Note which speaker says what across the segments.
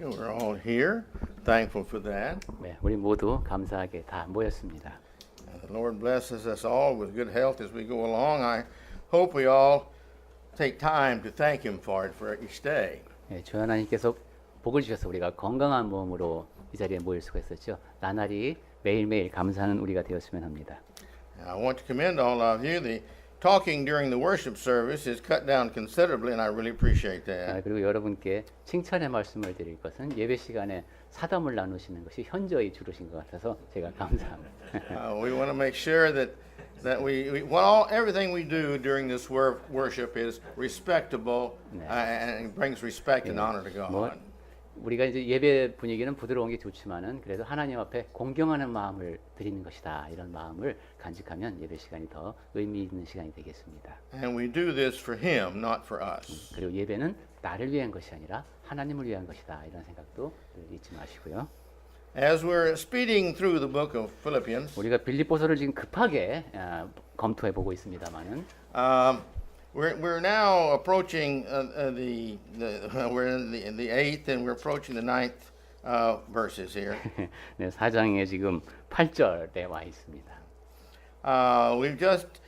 Speaker 1: We're all here, thankful for that.
Speaker 2: 네, 우리 모두 감사하게 다 모였습니다.
Speaker 1: The Lord blesses us all with good health as we go along. I hope we all take time to thank Him for it for each day.
Speaker 2: 네, 주 하나님께서 복을 주셔서 우리가 건강한 몸으로 이 자리에 모일 수가 있었죠. 나날이 매일매일 감사하는 우리가 되었으면 합니다.
Speaker 1: I want to commend all of you. The talking during the worship service is cut down considerably, and I really appreciate that.
Speaker 2: 그리고 여러분께 칭찬의 말씀을 드릴 것은 예배 시간에 사담을 나누시는 것이 현저히 줄으신 것 같아서 제가 감사합니다.
Speaker 1: We want to make sure that everything we do during this worship is respectable and brings respect and honor to God.
Speaker 2: 우리가 이제 예배 분위기는 부드러운 게 좋지만은 그래도 하나님 앞에 공경하는 마음을 드리는 것이다. 이런 마음을 간직하면 예배 시간이 더 의미 있는 시간이 되겠습니다.
Speaker 1: And we do this for Him, not for us.
Speaker 2: 그리고 예배는 나를 위한 것이 아니라 하나님을 위한 것이다. 이런 생각도 잊지 마시고요.
Speaker 1: As we're speeding through the book of Philippians,
Speaker 2: 우리가 빌립보서를 지금 급하게 검토해 보고 있습니다만은
Speaker 1: we're now approaching we're in the 8th and we're approaching the 9th verses here.
Speaker 2: 네, 4장에 지금 8절에 와 있습니다.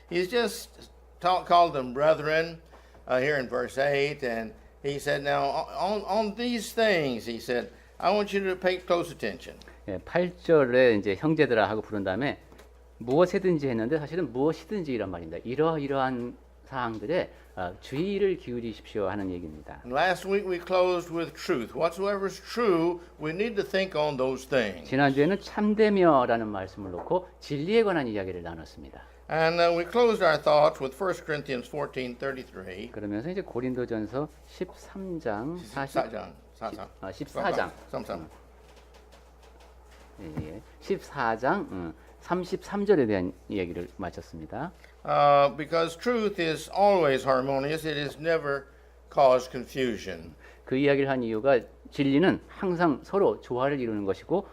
Speaker 1: He's just called them brethren here in verse 8, and he said, now on these things, he said, I want you to pay close attention.
Speaker 2: 네, 8절에 이제 형제들아 하고 부른 다음에 무엇이든지 했는데 사실은 무엇이든지 이란 말입니다. 이러이러한 사항들에 주의를 기울이십시오 하는 얘기입니다.
Speaker 1: And last week we closed with truth. Whatsoever is true, we need to think on those things.
Speaker 2: 지난주에는 참되며라는 말씀을 놓고 진리에 관한 이야기를 나눴습니다.
Speaker 1: And we closed our thoughts with 1 Corinthians 14:33.
Speaker 2: 그러면서 이제 고린도전서 13장 14장 33절에 대한 이야기를 마쳤습니다.
Speaker 1: Because truth is always harmonious, it is never caused confusion.
Speaker 2: 그 이야기를 한 이유가 진리는 항상 서로 조화를 이루는 것이고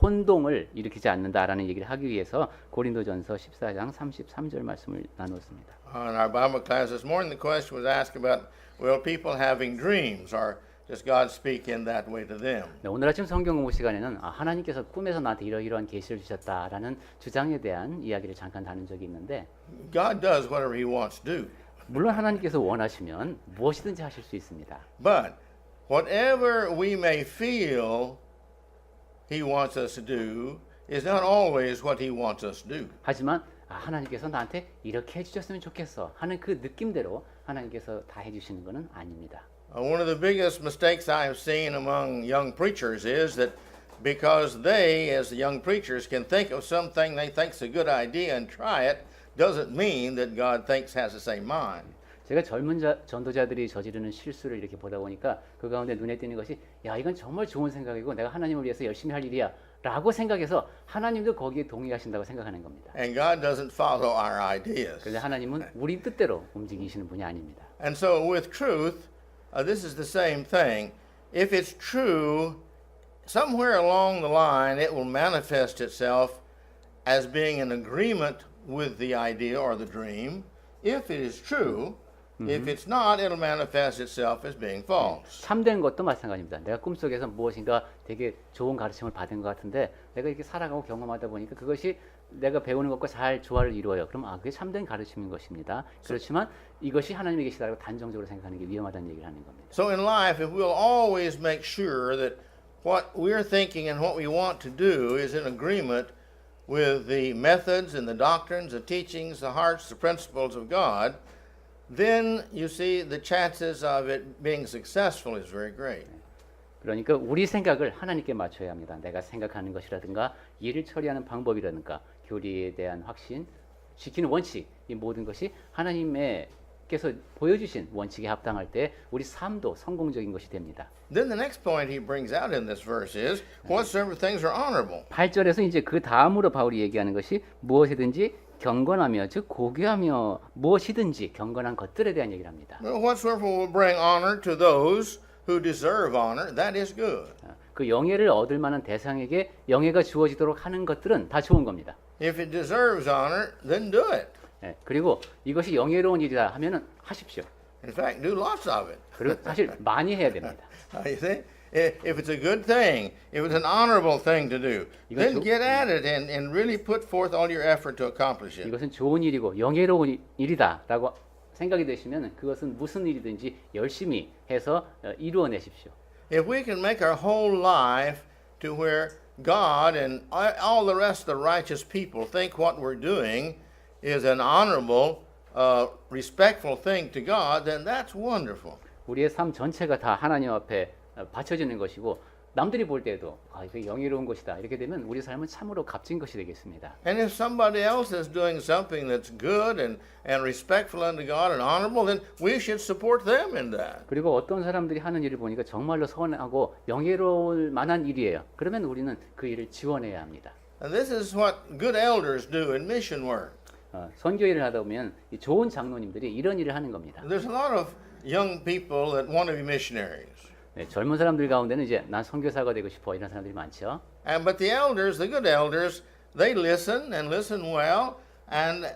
Speaker 2: 혼동을 일으키지 않는다라는 얘기를 하기 위해서 고린도전서 14장 33절 말씀을 나눴습니다.
Speaker 1: In our Bible class this morning, the question was asked about, will people having dreams, or does God speak in that way to them?
Speaker 2: 네, 오늘 아침 성경 공부 시간에는 하나님께서 꿈에서 나한테 이러이러한 계시를 주셨다라는 주장에 대한 이야기를 잠깐 다룬 적이 있는데
Speaker 1: God does whatever He wants to do.
Speaker 2: 물론 하나님께서 원하시면 무엇이든지 하실 수 있습니다.
Speaker 1: But whatever we may feel He wants us to do is not always what He wants us to do.
Speaker 2: 하지만 하나님께서 나한테 이렇게 해주셨으면 좋겠어 하는 그 느낌대로 하나님께서 다 해주시는 것은 아닙니다.
Speaker 1: One of the biggest mistakes I have seen among young preachers is that because they, as the young preachers, can think of something they think is a good idea and try it, doesn't mean that God thinks has the same mind.
Speaker 2: 제가 젊은 전도자들이 저지르는 실수를 이렇게 보다 보니까 그 가운데 눈에 띄는 것이 야 이건 정말 좋은 생각이고 내가 하나님을 위해서 열심히 할 일이야 라고 생각해서 하나님도 거기에 동의하신다고 생각하는 겁니다.
Speaker 1: And God doesn't follow our ideas.
Speaker 2: 그런데 하나님은 우리 뜻대로 움직이시는 분이 아닙니다.
Speaker 1: And so with truth, this is the same thing. If it's true, somewhere along the line it will manifest itself as being in agreement with the idea or the dream. If it is true, if it's not, it'll manifest itself as being false.
Speaker 2: 참된 것도 마찬가지입니다. 내가 꿈속에서 무엇인가 되게 좋은 가르침을 받은 것 같은데 내가 이렇게 살아가고 경험하다 보니까 그것이 내가 배우는 것과 잘 조화를 이루어요. 그럼 그게 참된 가르침인 것입니다. 그렇지만 이것이 하나님의 계시다고 단정적으로 생각하는 게 위험하다는 얘기를 하는 겁니다.
Speaker 1: So in life, if we'll always make sure that what we're thinking and what we want to do is in agreement with the methods and the doctrines, the teachings, the hearts, the principles of God, then you see the chances of it being successful is very great.
Speaker 2: 그러니까 우리 생각을 하나님께 맞춰야 합니다. 내가 생각하는 것이라든가 일을 처리하는 방법이라든가 교리에 대한 확신, 지키는 원칙, 이 모든 것이 하나님께서 보여주신 원칙에 합당할 때 우리 삶도 성공적인 것이 됩니다.
Speaker 1: Then the next point he brings out in this verse is whatsoever things are honorable.
Speaker 2: 8절에서 이제 그 다음으로 바울이 얘기하는 것이 무엇이든지 경건하며 즉 고귀하며 무엇이든지 경건한 것들에 대한 얘기를 합니다.
Speaker 1: Whatsoever will bring honor to those who deserve honor, that is good.
Speaker 2: 그 영예를 얻을 만한 대상에게 영예가 주어지도록 하는 것들은 다 좋은 겁니다.
Speaker 1: If it deserves honor, then do it.
Speaker 2: 그리고 이것이 영예로운 일이다 하면은 하십시오.
Speaker 1: In fact, do lots of it.
Speaker 2: 그리고 사실 많이 해야 됩니다.
Speaker 1: You see? If it's a good thing, if it's an honorable thing to do, then
Speaker 2: 이건
Speaker 1: get at it and really put forth all your effort to accomplish it.
Speaker 2: 이것은 좋은 일이고 영예로운 일이다라고 생각이 되시면 그것은 무슨 일이든지 열심히 해서 이루어내십시오.
Speaker 1: If we can make our whole life to where God and all the rest of the righteous people think what we're doing is an honorable, respectful thing to God, then that's wonderful.
Speaker 2: 우리의 삶 전체가 다 하나님 앞에 바쳐지는 것이고 남들이 볼 때도 아, 이게 영예로운 것이다 이렇게 되면 우리 삶은 참으로 값진 것이 되겠습니다.
Speaker 1: And if somebody else is doing something that's good and respectful unto God and honorable, then we should support them in that.
Speaker 2: 그리고 어떤 사람들이 하는 일을 보니까 정말로 선하고 영예로울 만한 일이에요. 그러면 우리는 그 일을 지원해야 합니다.
Speaker 1: And this is what good elders do in mission work.
Speaker 2: 선교 일을 하다 보면 이 좋은 장로님들이 이런 일을 하는 겁니다.
Speaker 1: There's a lot of young people that want to be missionaries.
Speaker 2: 네, 젊은 사람들 가운데는 이제 난 선교사가 되고 싶어 이런 사람들이 많죠.
Speaker 1: But the elders, the good elders, they listen and listen well. And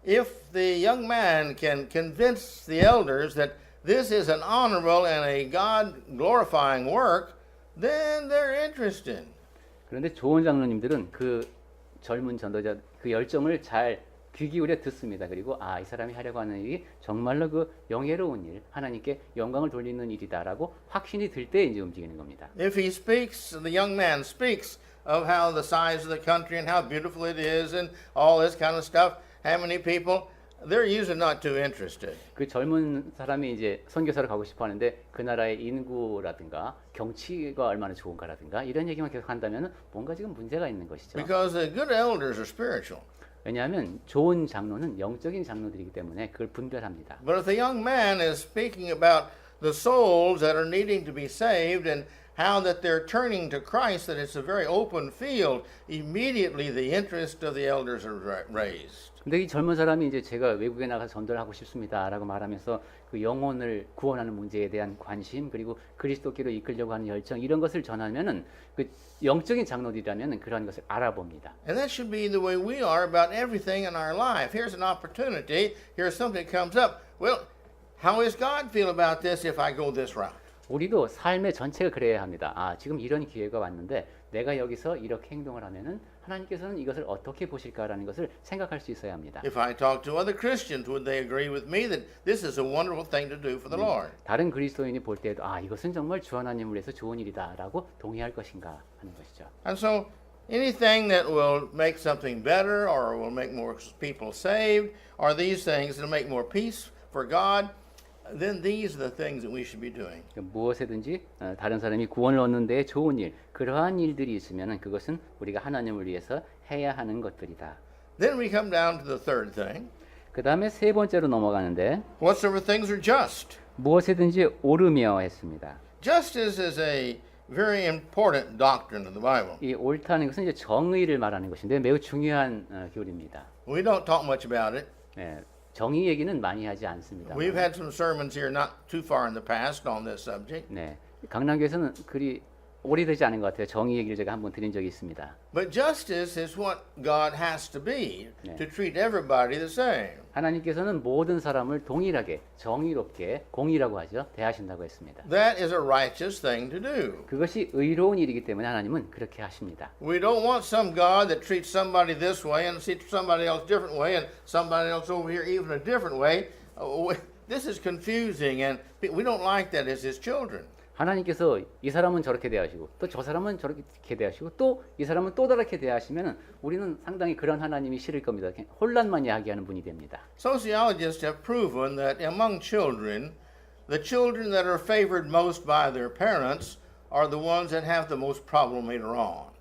Speaker 1: if the young man can convince the elders that this is an honorable and a God-glorifying work, then they're interested.
Speaker 2: 그런데 좋은 장로님들은 그 젊은 전도자 그 열정을 잘 귀 기울여 듣습니다. 그리고 이 사람이 하려고 하는 일이 정말로 그 영예로운 일, 하나님께 영광을 돌리는 일이다라고 확신이 들 때 이제 움직이는 겁니다.
Speaker 1: If he speaks, the young man speaks of how the size of the country and how beautiful it is and all this kind of stuff, how many people, they're usually not too interested.
Speaker 2: 그 젊은 사람이 이제 선교사로 가고 싶어 하는데 그 나라의 인구라든가 경치가 얼마나 좋은가라든가 이런 얘기만 계속 한다면 뭔가 지금 문제가 있는 것이죠.
Speaker 1: Because the good elders are spiritual.
Speaker 2: 왜냐하면 좋은 장로는 영적인 장로들이기 때문에 그걸 분별합니다.
Speaker 1: But if the young man is speaking about the souls that are needing to be saved and how that they're turning to Christ, that it's a very open field, immediately the interest of the elders are raised.
Speaker 2: 근데 이 젊은 사람이 이제 제가 외국에 나가서 전도를 하고 싶습니다라고 말하면서 그 영혼을 구원하는 문제에 대한 관심 그리고 그리스도께로 이끌려고 하는 열정 이런 것을 전하면은 그 영적인 장로들이라면 그런 것을 알아봅니다.
Speaker 1: And that should be the way we are about everything in our life. Here's an opportunity. Here's something that comes up. Well, how does God feel about this if I go this route?
Speaker 2: 우리도 삶의 전체가 그래야 합니다. 지금 이런 기회가 왔는데 내가 여기서 이렇게 행동을 하면은 하나님께서는 이것을 어떻게 보실까라는 것을 생각할 수 있어야 합니다.
Speaker 1: If I talk to other Christians, would they agree with me that this is a wonderful thing to do for the Lord?
Speaker 2: 다른 그리스도인이 볼 때에도 이것은 정말 주 하나님을 위해서 좋은 일이다라고 동의할 것인가 하는 것이죠.
Speaker 1: And so anything that will make something better or will make more people saved or these things that will make more peace for God, then these are the things that we should be doing.
Speaker 2: 무엇이든지 다른 사람이 구원을 얻는 데 좋은 일, 그러한 일들이 있으면 그것은 우리가 하나님을 위해서 해야 하는 것들이다.
Speaker 1: Then we come down to the third thing.
Speaker 2: 그 다음에 세 번째로 넘어가는데
Speaker 1: Whatsoever things are just.
Speaker 2: 무엇이든지 옳으며 했습니다.
Speaker 1: Justice is a very important doctrine of the Bible.
Speaker 2: 이 옳다는 것은 이제 정의를 말하는 것인데 매우 중요한 교리입니다.
Speaker 1: We don't talk much about it.
Speaker 2: 네, 정의 얘기는 많이 하지 않습니다.
Speaker 1: We've had some sermons here not too far in the past on this subject.
Speaker 2: 네, 강남교에서는 그리 오래되지 않은 것 같아요. 정의 얘기를 제가 한번 드린 적이 있습니다.
Speaker 1: But justice is what God has to be to treat everybody the same.
Speaker 2: 하나님께서는 모든 사람을 동일하게 정의롭게 공의라고 하죠. 대하신다고 했습니다.
Speaker 1: That is a righteous thing to do.
Speaker 2: 그것이 의로운 일이기 때문에 하나님은 그렇게 하십니다.
Speaker 1: We don't want some God that treats somebody this way and treats somebody else different way and somebody else over here even a different way. This is confusing and we don't like that as His children.
Speaker 2: 하나님께서 이 사람은 저렇게 대하시고 또 저 사람은 저렇게 대하시고 또 이 사람은 또 다르게 대하시면 우리는 상당히 그런 하나님이 싫을 겁니다. 혼란만 야기하는 분이 됩니다.
Speaker 1: Sociologists have proven that among children, the children that are favored most by their parents are the ones that have the most problem later on.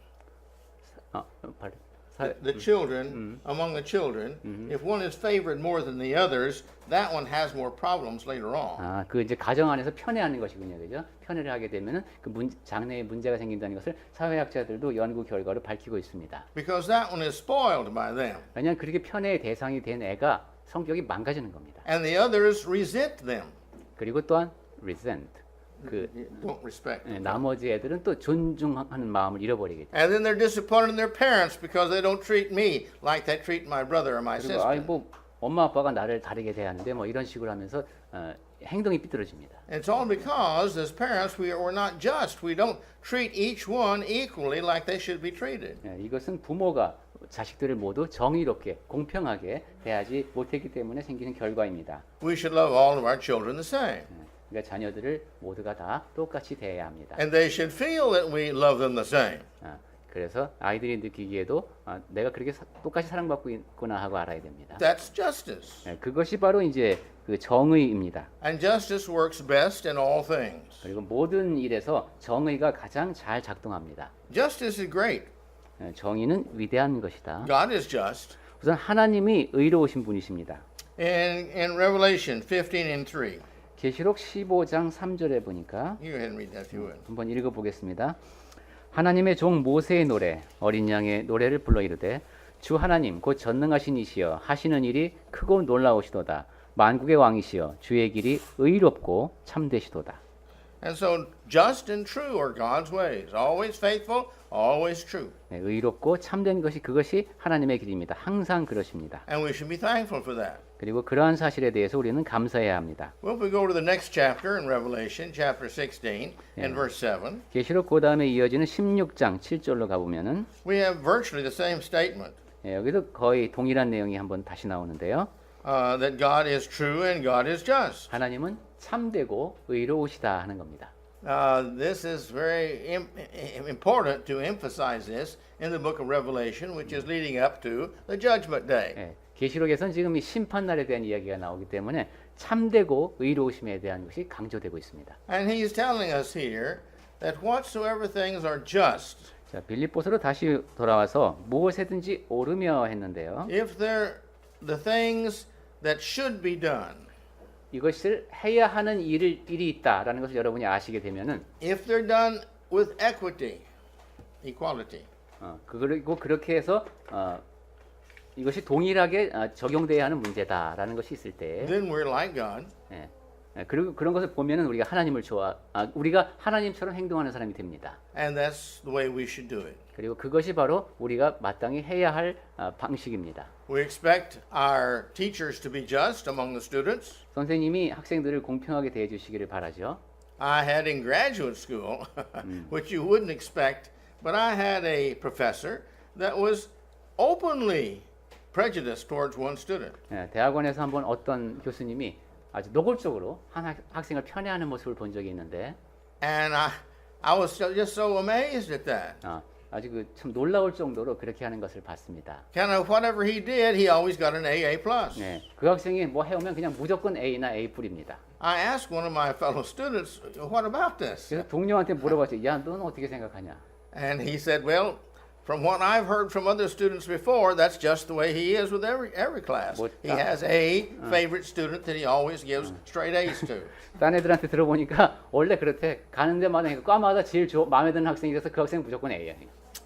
Speaker 1: The children, among the children, if one is favored more than the others, that one has more problems later on.
Speaker 2: 그 이제 가정 안에서 편애하는 것이군요, 그죠? 편애를 하게 되면은 그 장래에 문제가 생긴다는 것을 사회학자들도 연구 결과로 밝히고 있습니다.
Speaker 1: Because that one is spoiled by them.
Speaker 2: 왜냐하면 그렇게 편애의 대상이 된 애가 성격이 망가지는 겁니다.
Speaker 1: And the others resent them.
Speaker 2: 그리고 또한 resent,
Speaker 1: Don't respect them.
Speaker 2: 나머지 애들은 또 존중하는 마음을 잃어버리겠죠.
Speaker 1: And then they're disappointed in their parents because they don't treat me like they treat my brother or my
Speaker 2: 그리고
Speaker 1: sister.
Speaker 2: 뭐 엄마 아빠가 나를 다르게 대하는데 뭐 이런 식으로 하면서 행동이 삐뚤어집니다.
Speaker 1: And it's all because, as parents, we're not just. We don't treat each one equally like they should be treated.
Speaker 2: 예, 이것은 부모가 자식들을 모두 정의롭게 공평하게 대하지 못했기 때문에 생기는 결과입니다.
Speaker 1: We should love all of our children the same.
Speaker 2: 그러니까 자녀들을 모두가 다 똑같이 대해야 합니다.
Speaker 1: And they should feel that we love them the same.
Speaker 2: 그래서 아이들이 느끼기에도 내가 그렇게 똑같이 사랑받고 있구나 하고 알아야 됩니다.
Speaker 1: That's justice.
Speaker 2: 예, 그것이 바로 이제 그 정의입니다.
Speaker 1: And justice works best in all things.
Speaker 2: 그리고 모든 일에서 정의가 가장 잘 작동합니다.
Speaker 1: Justice is great.
Speaker 2: 예, 정의는 위대한 것이다.
Speaker 1: God is just.
Speaker 2: 우선 하나님이 의로우신 분이십니다.
Speaker 1: In Revelation 15:3.
Speaker 2: 계시록 15장 3절에 보니까
Speaker 1: You go ahead and read that if you would.
Speaker 2: 한번 읽어보겠습니다. 하나님의 종 모세의 노래 어린 양의 노래를 불러 이르되 주 하나님 곧 전능하신 이시여 하시는 일이 크고 놀라우시도다. 만국의 왕이시여 주의 길이 의롭고 참되시도다.
Speaker 1: And so just and true are God's ways. Always faithful, always true.
Speaker 2: 네, 의롭고 참된 것이 그것이 하나님의 길입니다. 항상 그러십니다.
Speaker 1: And we should be thankful for that.
Speaker 2: 그리고 그러한 사실에 대해서 우리는 감사해야 합니다.
Speaker 1: Well, if we go to the next chapter in Revelation, chapter 16 and verse 7,
Speaker 2: 계시록 그 다음에 이어지는 16장 7절로 가보면은
Speaker 1: we have virtually the same statement.
Speaker 2: 여기도 거의 동일한 내용이 한번 다시 나오는데요.
Speaker 1: That God is true and God is just.
Speaker 2: 하나님은 참되고 의로우시다 하는 겁니다.
Speaker 1: This is very important to emphasize this in the book of Revelation, which is leading up to the judgment day.
Speaker 2: 예, 계시록에서는 지금 이 심판 날에 대한 이야기가 나오기 때문에 참되고 의로우심에 대한 것이 강조되고 있습니다.
Speaker 1: And he is telling us here that whatsoever things are just,
Speaker 2: 자, 빌립보서로 다시 돌아와서 무엇이든지 오르며 했는데요.
Speaker 1: if they're the things that should be done,
Speaker 2: 이것을 해야 하는 일이 있다라는 것을 여러분이 아시게 되면은
Speaker 1: if they're done with equity, equality,
Speaker 2: 그리고 그렇게 해서 이것이 동일하게 적용돼야 하는 문제다라는 것이 있을 때,
Speaker 1: then we're like God.
Speaker 2: 예, 그리고 그런 것을 보면은 우리가 하나님을 우리가 하나님처럼 행동하는 사람이 됩니다.
Speaker 1: And that's the way we should do it.
Speaker 2: 그리고 그것이 바로 우리가 마땅히 해야 할 방식입니다.
Speaker 1: We expect our teachers to be just among the students.
Speaker 2: 선생님이 학생들을 공평하게 대해 주시기를 바라죠.
Speaker 1: I had in graduate school, which you wouldn't expect, but I had a professor that was openly prejudiced towards one student.
Speaker 2: 예, 대학원에서 한번 어떤 교수님이 아주 노골적으로 한 학생을 편애하는 모습을 본 적이 있는데,
Speaker 1: And I was just so amazed at that.
Speaker 2: 아주 참 놀라울 정도로 그렇게 하는 것을 봤습니다.
Speaker 1: Kind of whatever he did, he always got an AA plus.
Speaker 2: 네, 그 학생이 뭐 해오면 그냥 무조건 A나 A 뿌립니다.
Speaker 1: I asked one of my fellow students, "What about this?"
Speaker 2: 그래서 동료한테 물어봤죠. 야, 너는 어떻게 생각하냐?
Speaker 1: And he said, "Well, from what I've heard from other students before, that's just the way he is with every class. He has a favorite student that he always gives straight A's to."
Speaker 2: 딴 애들한테 들어보니까 원래 그렇대. 가는 데마다 과마다 제일 마음에 드는 학생이 돼서 그 학생 무조건 A야.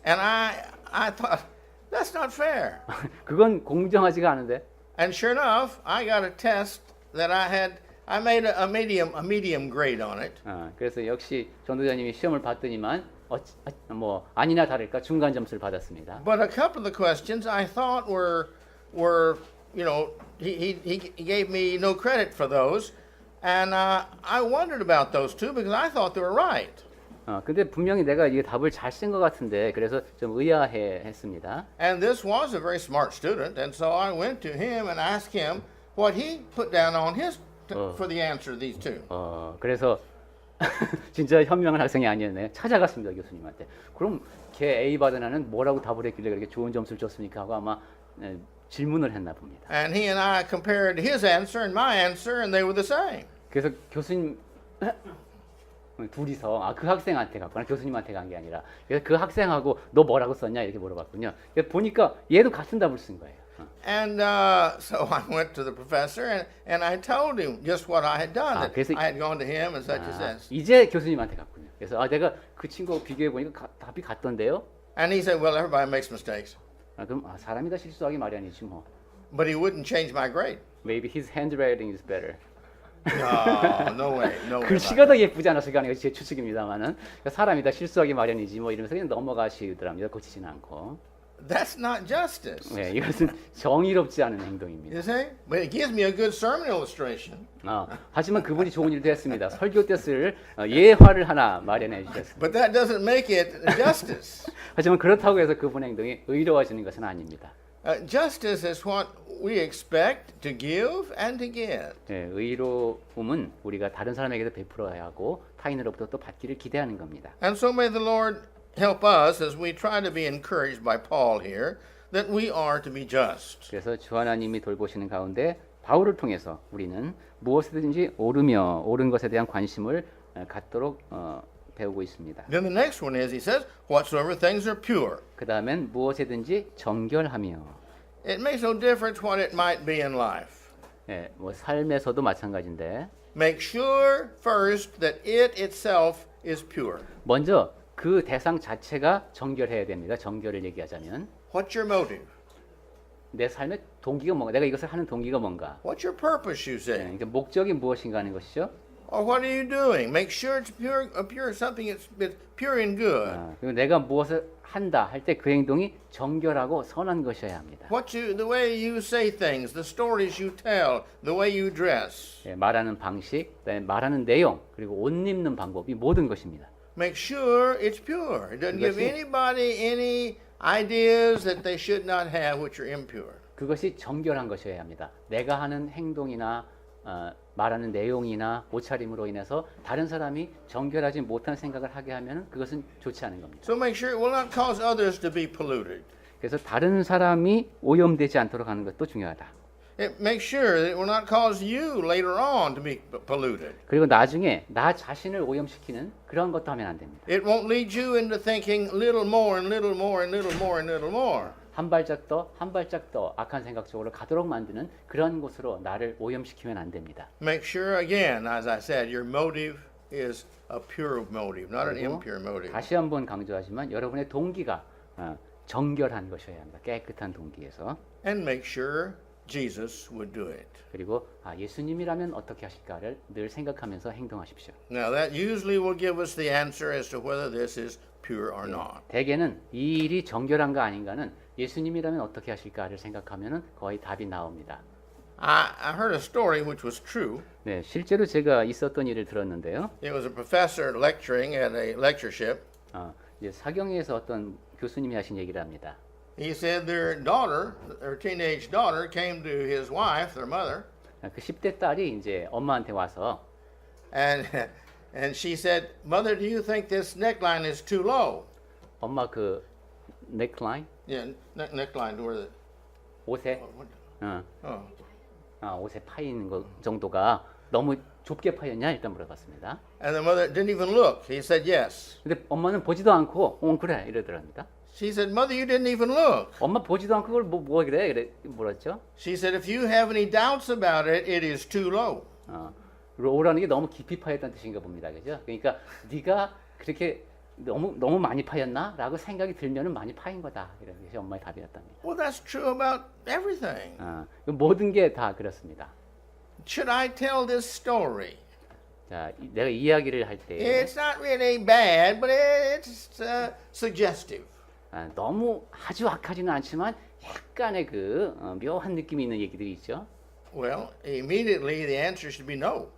Speaker 1: And I thought, that's not fair.
Speaker 2: 그건 공정하지가 않은데.
Speaker 1: And sure enough, I got a test that I made a medium grade on it.
Speaker 2: 그래서 역시 전도자님이 시험을 봤더니만 뭐 아니나 다를까 중간 점수를 받았습니다.
Speaker 1: But a couple of the questions I thought were you know, he gave me no credit for those, and I wondered about those two because I thought they were right.
Speaker 2: 근데 분명히 내가 이 답을 잘 쓴 것 같은데 그래서 좀 의아해했습니다.
Speaker 1: And this was a very smart student, and so I went to him and asked him what he put down on his for the answer to these two.
Speaker 2: 그래서 진짜 현명한 학생이 아니었네. 찾아갔습니다 교수님한테. 그럼 걔 A 받은 애는 뭐라고 답을 했길래 그렇게 좋은 점수를 줬습니까? 하고 아마 질문을 했나 봅니다.
Speaker 1: And he and I compared his answer and my answer, and they were the same.
Speaker 2: 그래서 교수님 둘이서 그 학생한테 갔거나 교수님한테 간 게 아니라 그래서 그 학생하고 너 뭐라고 썼냐 이렇게 물어봤군요. 그래서 보니까 얘도 같은 답을 쓴 거예요.
Speaker 1: And so I went to the professor and I told him just what I had done. That
Speaker 2: 그래서
Speaker 1: I had gone to him and such as this.
Speaker 2: 이제 교수님한테 갔군요. 그래서 내가 그 친구하고 비교해 보니까 답이 같던데요.
Speaker 1: And he said, well, everybody makes mistakes.
Speaker 2: 그럼 사람이 다 실수하기 마련이지 뭐.
Speaker 1: But he wouldn't change my grade.
Speaker 2: Maybe his handwriting is better.
Speaker 1: No way, no way.
Speaker 2: 글씨가 더 예쁘지 않았을까 하는 것이 제 추측입니다만은 사람이 다 실수하기 마련이지 뭐 이러면서 그냥 넘어가시더랍니다. 고치지는 않고.
Speaker 1: That's not justice.
Speaker 2: 네, 이것은 정의롭지 않은 행동입니다.
Speaker 1: You see? But it gives me a good sermon illustration.
Speaker 2: 하지만 그분이 좋은 일도 했습니다. 설교 때 쓸 예화를 하나 마련해 주셨습니다.
Speaker 1: But that doesn't make it justice.
Speaker 2: 하지만 그렇다고 해서 그분 행동이 의로워지는 것은 아닙니다.
Speaker 1: Justice is what we expect to give and to get.
Speaker 2: 네, 의로움은 우리가 다른 사람에게도 베풀어야 하고 타인으로부터 또 받기를 기대하는 겁니다.
Speaker 1: And so may the Lord help us as we try to be encouraged by Paul here that we are to be just.
Speaker 2: 그래서 주 하나님이 돌보시는 가운데 바울을 통해서 우리는 무엇이든지 옳은 것에 대한 관심을 갖도록 배우고 있습니다.
Speaker 1: Then the next one is, he says, whatsoever things are pure.
Speaker 2: 그 다음엔 무엇이든지 정결하며.
Speaker 1: It makes no difference what it might be in life.
Speaker 2: 예, 뭐 삶에서도 마찬가지인데
Speaker 1: Make sure first that it itself is pure.
Speaker 2: 먼저 그 대상 자체가 정결해야 됩니다. 정결을 얘기하자면
Speaker 1: What's your motive?
Speaker 2: 내 삶의 동기가 뭔가, 내가 이것을 하는 동기가 뭔가,
Speaker 1: What's your purpose, you say?
Speaker 2: 그러니까 목적이 무엇인가 하는 것이죠.
Speaker 1: Or what are you doing? Make sure it's pure something that's pure and good.
Speaker 2: 그리고 내가 무엇을 한다 할 때 그 행동이 정결하고 선한 것이어야 합니다.
Speaker 1: The way you say things, the stories you tell, the way you dress.
Speaker 2: 예, 말하는 방식, 그다음에 말하는 내용, 그리고 옷 입는 방법, 이 모든 것입니다.
Speaker 1: Make sure it's pure. It doesn't give
Speaker 2: 그것이-
Speaker 1: anybody any ideas that they should not have which are impure.
Speaker 2: 그것이 정결한 것이어야 합니다. 내가 하는 행동이나 말하는 내용이나 옷차림으로 인해서 다른 사람이 정결하지 못한 생각을 하게 하면 그것은 좋지 않은 겁니다.
Speaker 1: So make sure it will not cause others to be polluted.
Speaker 2: 그래서 다른 사람이 오염되지 않도록 하는 것도 중요하다.
Speaker 1: Make sure that it will not cause you later on to be polluted.
Speaker 2: 그리고 나중에 나 자신을 오염시키는 그런 것도 하면 안 됩니다.
Speaker 1: It won't lead you into thinking little more and little more and little more and little more.
Speaker 2: 한 발짝 더, 한 발짝 더 악한 생각 쪽으로 가도록 만드는 그런 곳으로 나를 오염시키면 안 됩니다.
Speaker 1: Make sure again, as I said, your motive is a pure motive, not an
Speaker 2: 그리고
Speaker 1: impure motive.
Speaker 2: 다시 한번 강조하지만 여러분의 동기가 정결한 것이어야 합니다. 깨끗한 동기에서.
Speaker 1: And make sure Jesus would do it.
Speaker 2: 그리고 예수님이라면 어떻게 하실까를 늘 생각하면서 행동하십시오.
Speaker 1: Now that usually will give us the answer as to whether this is pure or not.
Speaker 2: 대개는 이 일이 정결한가 아닌가는 예수님이라면 어떻게 하실까를 생각하면 거의 답이 나옵니다.
Speaker 1: I heard a story which was true.
Speaker 2: 네, 실제로 제가 있었던 일을 들었는데요.
Speaker 1: It was a professor lecturing at a lectureship.
Speaker 2: 이제 사경에서 어떤 교수님이 하신 얘기를 합니다.
Speaker 1: He said their daughter, their teenage daughter, came to his wife, their mother,
Speaker 2: 그 10대 딸이 이제 엄마한테 와서
Speaker 1: and she said, "Mother, do you think this neckline is too low?"
Speaker 2: 엄마 그 넥라인
Speaker 1: Yeah, neckline where the
Speaker 2: 옷에
Speaker 1: oh.
Speaker 2: 옷에 파이는 거 정도가 너무 좁게 파였냐 일단 물어봤습니다.
Speaker 1: And the mother didn't even look. He said yes.
Speaker 2: 근데 엄마는 보지도 않고 그래 이러더랍니다.
Speaker 1: She said, "Mother, you didn't even look."
Speaker 2: 엄마 보지도 않고 그걸 뭐 그래 물었죠.
Speaker 1: She said, "If you have any doubts about it, it is too low."
Speaker 2: 로우라는 게 너무 깊이 파였다는 뜻인가 봅니다. 그죠? 그러니까 네가 그렇게 너무 많이 파였나라고 생각이 들면은 많이 파인 거다. 이런 것이 엄마의 답이었답니다.
Speaker 1: Well, that's true about everything.
Speaker 2: 모든 게 다 그렇습니다.
Speaker 1: Should I tell this story?
Speaker 2: 자, 내가 이야기를 할 때
Speaker 1: It's not really bad, but it's suggestive.
Speaker 2: 너무 아주 악하지는 않지만 약간의 그 묘한 느낌이 있는 얘기들이 있죠.
Speaker 1: Well, immediately the answer should be no.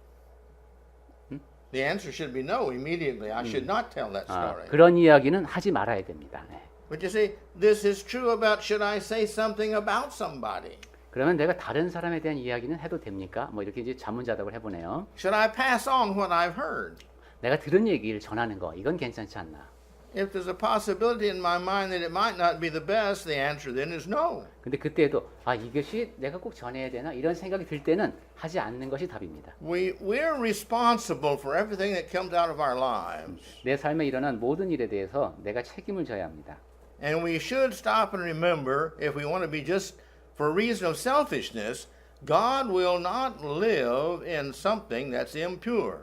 Speaker 1: The answer should be no immediately. I should not tell that story.
Speaker 2: 그런 이야기는 하지 말아야 됩니다. 네.
Speaker 1: But you see, this is true about should I say something about somebody?
Speaker 2: 그러면 내가 다른 사람에 대한 이야기는 해도 됩니까? 뭐 이렇게 이제 자문자답을 해보네요.
Speaker 1: Should I pass on what I've heard?
Speaker 2: 내가 들은 얘기를 전하는 거 이건 괜찮지 않나?
Speaker 1: If there's a possibility in my mind that it might not be the best, the answer then is no.
Speaker 2: 근데 그때도 이것이 내가 꼭 전해야 되나 이런 생각이 들 때는 하지 않는 것이 답입니다.
Speaker 1: We're responsible for everything that comes out of our lives.
Speaker 2: 내 삶에 일어난 모든 일에 대해서 내가 책임을 져야 합니다.
Speaker 1: And we should stop and remember, if we want to be just for reason of selfishness, God will not live in something that's impure.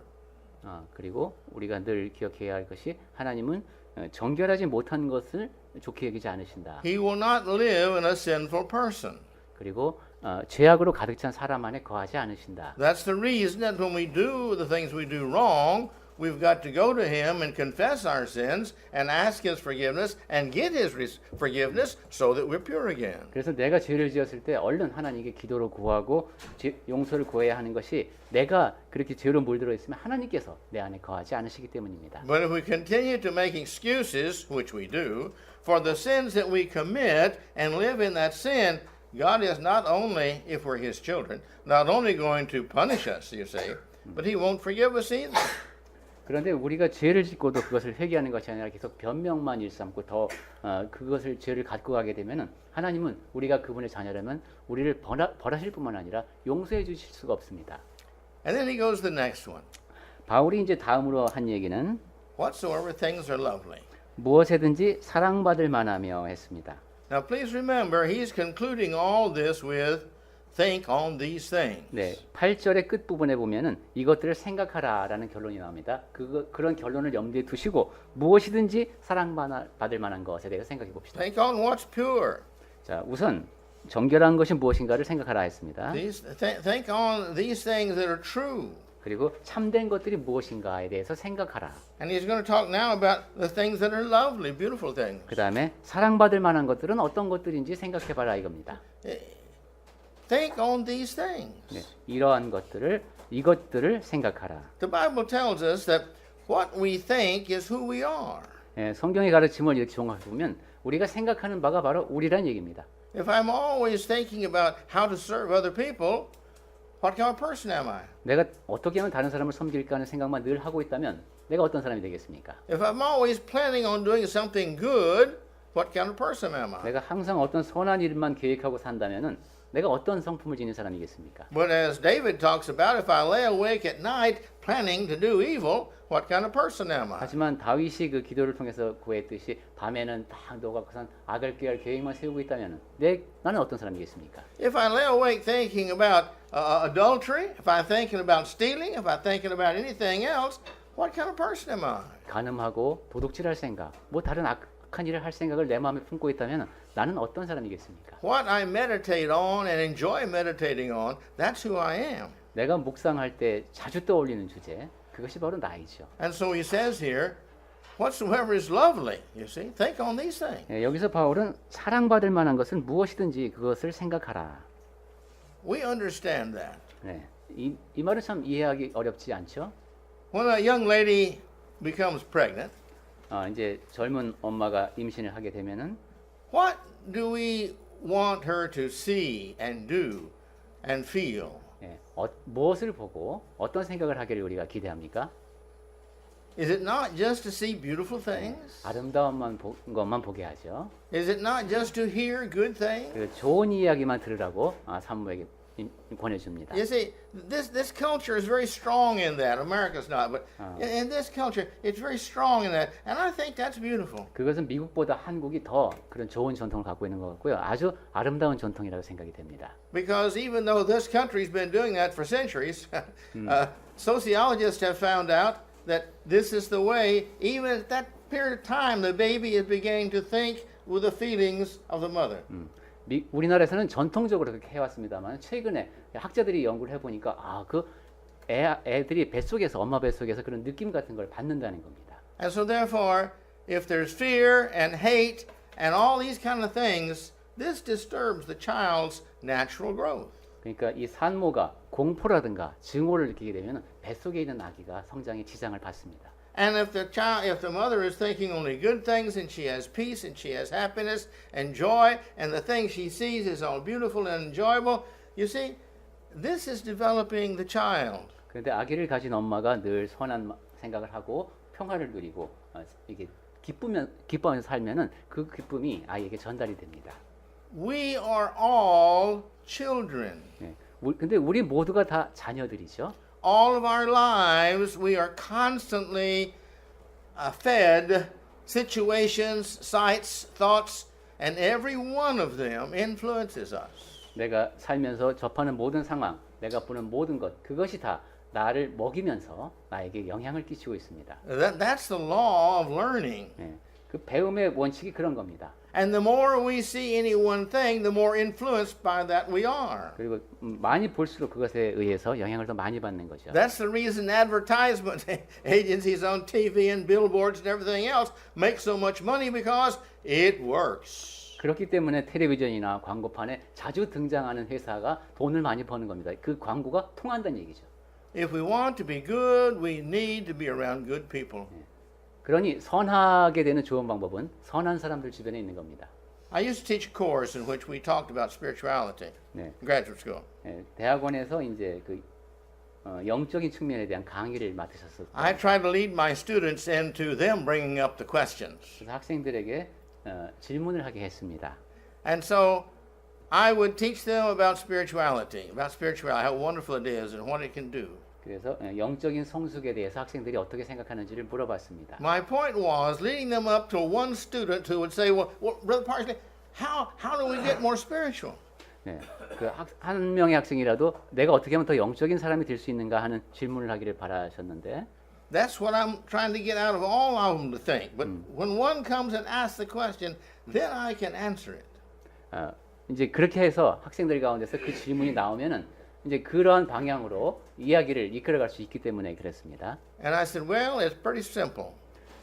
Speaker 2: 그리고 우리가 늘 기억해야 할 것이 하나님은 정결하지 못한 것을 좋게 여기지 않으신다.
Speaker 1: He will not live in a sinful person.
Speaker 2: 그리고 죄악으로 가득 찬 사람 안에 거하지 않으신다.
Speaker 1: That's the reason that when we do the things we do wrong, we've got to go to Him and confess our sins and ask His forgiveness and get His forgiveness so that we're pure again.
Speaker 2: 그래서 내가 죄를 지었을 때 얼른 하나님께 기도로 구하고 용서를 구해야 하는 것이 내가 그렇게 죄로 물들어 있으면 하나님께서 내 안에 거하지 않으시기 때문입니다.
Speaker 1: But if we continue to make excuses, which we do, for the sins that we commit and live in that sin, God is not only, if we're His children, not only going to punish us, you see, but He won't forgive us either.
Speaker 2: 그런데 우리가 죄를 짓고도 그것을 회개하는 것이 아니라 계속 변명만 일삼고 더 그것을 죄를 갖고 가게 되면은 하나님은 우리가 그분의 자녀라면 우리를 벌하실 뿐만 아니라 용서해 주실 수가 없습니다.
Speaker 1: And then he goes to the next one.
Speaker 2: 바울이 이제 다음으로 한 얘기는
Speaker 1: Whatsoever things are lovely.
Speaker 2: 무엇에든지 사랑받을 만하며 했습니다.
Speaker 1: Now please remember, he's concluding all this with think on these things.
Speaker 2: 네, 8절의 끝 부분에 보면은 이것들을 생각하라라는 결론이 나옵니다. 그런 결론을 염두에 두시고 무엇이든지 사랑받을 만한 것에 대해서 생각해 봅시다.
Speaker 1: Think on what's pure.
Speaker 2: 자, 우선 정결한 것이 무엇인가를 생각하라 했습니다.
Speaker 1: Think on these things that are true.
Speaker 2: 그리고 참된 것들이 무엇인가에 대해서 생각하라.
Speaker 1: And he's going to talk now about the things that are lovely, beautiful things.
Speaker 2: 그 다음에 사랑받을 만한 것들은 어떤 것들인지 생각해봐라 이겁니다.
Speaker 1: Think on these things.
Speaker 2: 네, 이것들을 생각하라.
Speaker 1: The Bible tells us that what we think is who we are.
Speaker 2: 네, 성경의 가르침을 이렇게 종합해 보면 우리가 생각하는 바가 바로 우리란 얘기입니다.
Speaker 1: If I'm always thinking about how to serve other people, what kind of person am I?
Speaker 2: 내가 어떻게 하면 다른 사람을 섬길까 하는 생각만 늘 하고 있다면 내가 어떤 사람이 되겠습니까?
Speaker 1: If I'm always planning on doing something good, what kind of person am I?
Speaker 2: 내가 항상 어떤 선한 일만 계획하고 산다면은 내가 어떤 성품을 지닌 사람이겠습니까?
Speaker 1: But as David talks about, if I lay awake at night planning to do evil, what kind of person am I?
Speaker 2: 하지만 다윗이 그 기도를 통해서 구했듯이 밤에는 딱 녹아서선 악을 꾀할 계획만 세우고 있다면 나는 어떤 사람이겠습니까?
Speaker 1: If I lay awake thinking about adultery, if I'm thinking about stealing, if I'm thinking about anything else, what kind of person am I?
Speaker 2: 간음하고 도둑질할 생각, 뭐 다른 악한 일을 할 생각을 내 마음에 품고 있다면 나는 어떤 사람이겠습니까?
Speaker 1: What I meditate on and enjoy meditating on, that's who I am.
Speaker 2: 내가 묵상할 때 자주 떠올리는 주제, 그것이 바로 나이죠.
Speaker 1: And so he says here, whatsoever is lovely, you see, think on these things.
Speaker 2: 예, 여기서 바울은 사랑받을 만한 것은 무엇이든지 그것을 생각하라.
Speaker 1: We understand that.
Speaker 2: 네, 이 말은 참 이해하기 어렵지 않죠?
Speaker 1: When a young lady becomes pregnant,
Speaker 2: 이제 젊은 엄마가 임신을 하게 되면은
Speaker 1: what do we want her to see and do and feel?
Speaker 2: 예, 무엇을 보고 어떤 생각을 하기를 우리가 기대합니까?
Speaker 1: Is it not just to see beautiful things?
Speaker 2: 아름다운 것만 보게 하죠.
Speaker 1: Is it not just to hear good things?
Speaker 2: 그 좋은 이야기만 들으라고 산모에게 권해줍니다.
Speaker 1: You see, this culture is very strong in that. America's not, but in this culture, it's very strong in that, and I think that's beautiful.
Speaker 2: 그것은 미국보다 한국이 더 그런 좋은 전통을 갖고 있는 것 같고요. 아주 아름다운 전통이라고 생각이 됩니다.
Speaker 1: Because even though this country's been doing that for centuries, sociologists have found out that this is the way, even at that period of time, the baby is beginning to think with the feelings of the mother.
Speaker 2: 우리나라에서는 전통적으로 그렇게 해왔습니다만 최근에 학자들이 연구를 해보니까 애들이 뱃속에서 엄마 뱃속에서 그런 느낌 같은 걸 받는다는 겁니다.
Speaker 1: And so therefore, if there's fear and hate and all these kind of things, this disturbs the child's natural growth.
Speaker 2: 그러니까 이 산모가 공포라든가 증오를 느끼게 되면 뱃속에 있는 아기가 성장에 지장을 받습니다.
Speaker 1: And if the mother is thinking only good things and she has peace and she has happiness and joy and the things she sees is all beautiful and enjoyable, you see, this is developing the child.
Speaker 2: 그런데 아기를 가진 엄마가 늘 선한 생각을 하고 평화를 누리고 이게 기뻐하면서 살면은 그 기쁨이 아이에게 전달이 됩니다.
Speaker 1: We are all children.
Speaker 2: 네. 근데 우리 모두가 다 자녀들이죠.
Speaker 1: All of our lives, we are constantly fed situations, sights, thoughts, and every one of them influences us.
Speaker 2: 내가 살면서 접하는 모든 상황, 내가 보는 모든 것, 그것이 다 나를 먹이면서 나에게 영향을 끼치고 있습니다.
Speaker 1: That's the law of learning.
Speaker 2: 네. 그 배움의 원칙이 그런 겁니다.
Speaker 1: And the more we see any one thing, the more influenced by that we are.
Speaker 2: 그리고 많이 볼수록 그것에 의해서 영향을 더 많이 받는 거죠.
Speaker 1: That's the reason advertisement agencies on TV and billboards and everything else make so much money because it works.
Speaker 2: 그렇기 때문에 텔레비전이나 광고판에 자주 등장하는 회사가 돈을 많이 버는 겁니다. 그 광고가 통한다는 얘기죠.
Speaker 1: If we want to be good, we need to be around good people.
Speaker 2: 그러니 선하게 되는 좋은 방법은 선한 사람들 주변에 있는 겁니다.
Speaker 1: I used to teach a course in which we talked about spirituality
Speaker 2: 네.
Speaker 1: in graduate school.
Speaker 2: 대학원에서 이제 그 영적인 측면에 대한 강의를 맡으셨을 때
Speaker 1: I tried to lead my students into them bringing up the questions.
Speaker 2: 그래서 학생들에게 질문을 하게 했습니다.
Speaker 1: And so I would teach them about spirituality, how wonderful it is and what it can do.
Speaker 2: 그래서 영적인 성숙에 대해서 학생들이 어떻게 생각하는지를 물어봤습니다.
Speaker 1: My point was leading them up to one student who would say, well Brother Parsley, how do we get more spiritual?
Speaker 2: 네, 한 명의 학생이라도 내가 어떻게 하면 더 영적인 사람이 될 수 있는가 하는 질문을 하기를 바라셨는데
Speaker 1: That's what I'm trying to get out of all of them to think. But when one comes and asks the question, then I can answer it.
Speaker 2: 이제 그렇게 해서 학생들 가운데서 그 질문이 나오면은 이제 그러한 방향으로 이야기를 이끌어갈 수 있기 때문에 그랬습니다.
Speaker 1: And I said, well, it's pretty simple.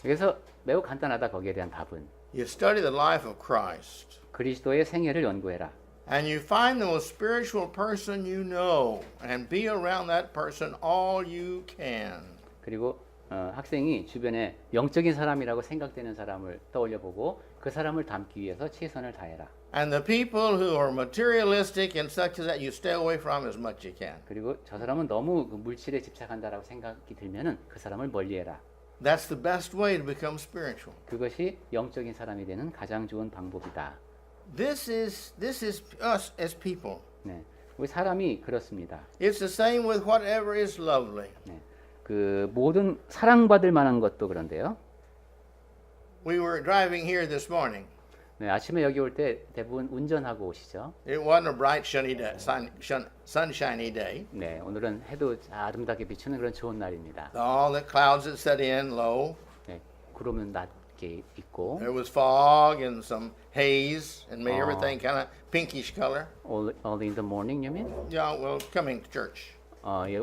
Speaker 2: 그래서 매우 간단하다 거기에 대한 답은
Speaker 1: You study the life of Christ.
Speaker 2: 그리스도의 생애를 연구해라.
Speaker 1: And you find the most spiritual person you know and be around that person all you can.
Speaker 2: 그리고 학생이 주변에 영적인 사람이라고 생각되는 사람을 떠올려 보고 그 사람을 닮기 위해서 최선을 다해라.
Speaker 1: And the people who are materialistic and such as that you stay away from as much as you can.
Speaker 2: 그리고 저 사람은 너무 그 물질에 집착한다라고 생각이 들면은 그 사람을 멀리해라.
Speaker 1: That's the best way to become spiritual.
Speaker 2: 그것이 영적인 사람이 되는 가장 좋은 방법이다.
Speaker 1: This is us as people.
Speaker 2: 네, 우리 사람이 그렇습니다.
Speaker 1: It's the same with whatever is lovely.
Speaker 2: 네, 그 모든 사랑받을 만한 것도 그런데요.
Speaker 1: We were driving here this morning.
Speaker 2: 네, 아침에 여기 올 때 대부분 운전하고 오시죠.
Speaker 1: It wasn't a bright sunshiny day.
Speaker 2: 네, 오늘은 해도 아름답게 비추는 그런 좋은 날입니다.
Speaker 1: All the clouds had set in low.
Speaker 2: 네, 구름은 낮게 있고
Speaker 1: There was fog and some haze and made everything kind of pinkish color.
Speaker 2: early in the morning, you mean?
Speaker 1: Yeah, well, coming to church.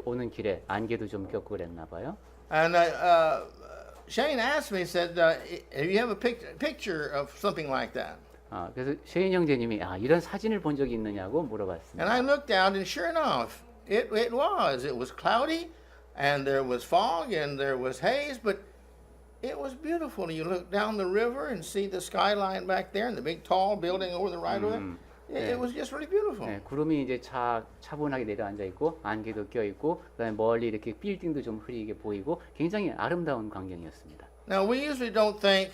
Speaker 2: 오는 길에 안개도 좀 꼈고 그랬나 봐요.
Speaker 1: And Shane asked me, said, "Do you have a picture of something like that?"
Speaker 2: 그래서 셰인 형제님이 이런 사진을 본 적이 있느냐고
Speaker 1: And
Speaker 2: 물어봤습니다.
Speaker 1: I looked out, and sure enough, it was. It was cloudy, and there was fog, and there was haze, but it was beautiful. You look down the river and see the skyline back there, and the big tall building over the right of it. It was just really beautiful.
Speaker 2: 네, 구름이 이제 차분하게 내려앉아 있고 안개도 껴 있고 그다음에 멀리 이렇게 빌딩도 좀 흐리게 보이고 굉장히 아름다운 광경이었습니다.
Speaker 1: Now we usually don't think